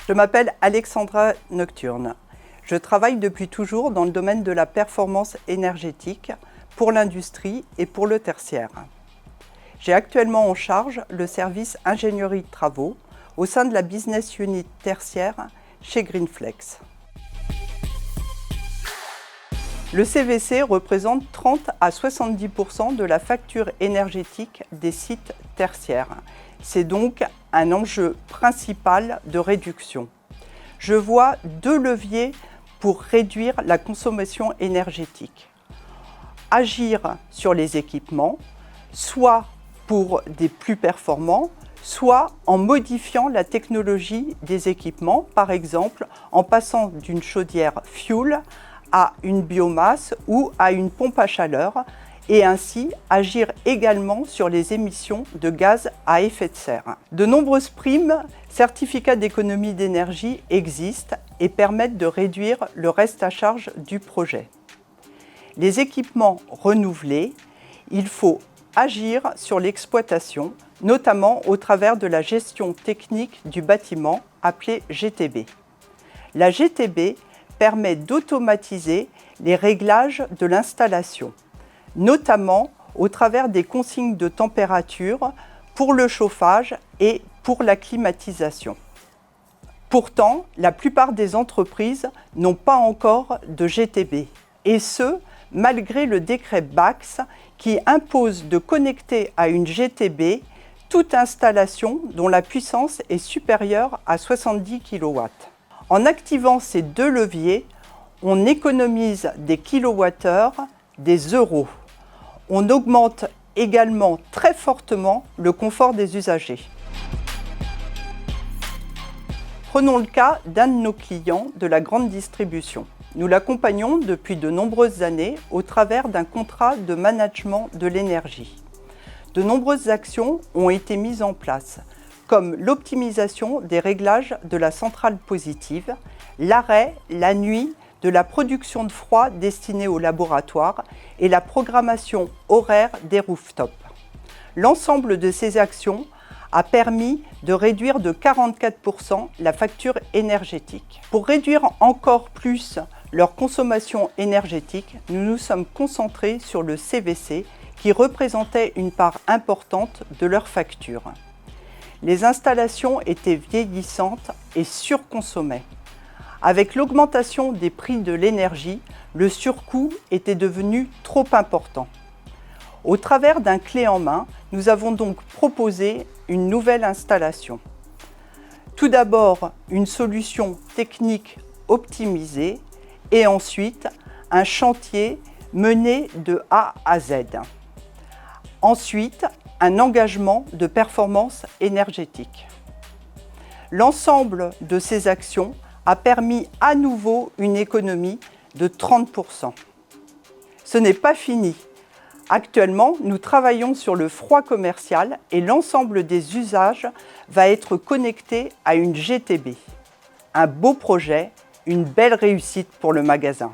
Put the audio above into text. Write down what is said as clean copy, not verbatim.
Je m'appelle Alexandra Nocturne. Je travaille depuis toujours dans le domaine de la performance énergétique pour l'industrie et pour le tertiaire. J'ai actuellement en charge le service ingénierie de travaux au sein de la business unit tertiaire chez Greenflex. Le CVC représente 30 à 70% de la facture énergétique des sites tertiaires. C'est donc un enjeu principal de réduction. Je vois deux leviers pour réduire la consommation énergétique. Agir sur les équipements, soit pour des plus performants, soit en modifiant la technologie des équipements, par exemple en passant d'une chaudière fuel à une biomasse ou à une pompe à chaleur, et ainsi agir également sur les émissions de gaz à effet de serre. De nombreuses primes, certificats d'économie d'énergie existent et permettent de réduire le reste à charge du projet. Les équipements renouvelés, il faut agir sur l'exploitation, notamment au travers de la gestion technique du bâtiment, appelée GTB. La GTB permet d'automatiser les réglages de l'installation, notamment au travers des consignes de température pour le chauffage et pour la climatisation. Pourtant, la plupart des entreprises n'ont pas encore de GTB, et ce, malgré le décret BACS qui impose de connecter à une GTB toute installation dont la puissance est supérieure à 70 kW. En activant ces deux leviers, on économise des kilowattheures, des euros. On augmente également très fortement le confort des usagers. Prenons le cas d'un de nos clients de la grande distribution. Nous l'accompagnons depuis de nombreuses années au travers d'un contrat de management de l'énergie. De nombreuses actions ont été mises en place, comme l'optimisation des réglages de la centrale positive, l'arrêt la nuit de la production de froid destinée au laboratoire et la programmation horaire des rooftops. L'ensemble de ces actions a permis de réduire de 44% la facture énergétique. Pour réduire encore plus leur consommation énergétique, nous nous sommes concentrés sur le CVC qui représentait une part importante de leur facture. Les installations étaient vieillissantes et surconsommaient. Avec l'augmentation des prix de l'énergie, le surcoût était devenu trop important. Au travers d'un clé en main, nous avons donc proposé une nouvelle installation. Tout d'abord, une solution technique optimisée et ensuite un chantier mené de A à Z. Ensuite, un engagement de performance énergétique. L'ensemble de ces actions a permis à nouveau une économie de 30%. Ce n'est pas fini. Actuellement, nous travaillons sur le froid commercial et l'ensemble des usages va être connecté à une GTB. Un beau projet, une belle réussite pour le magasin.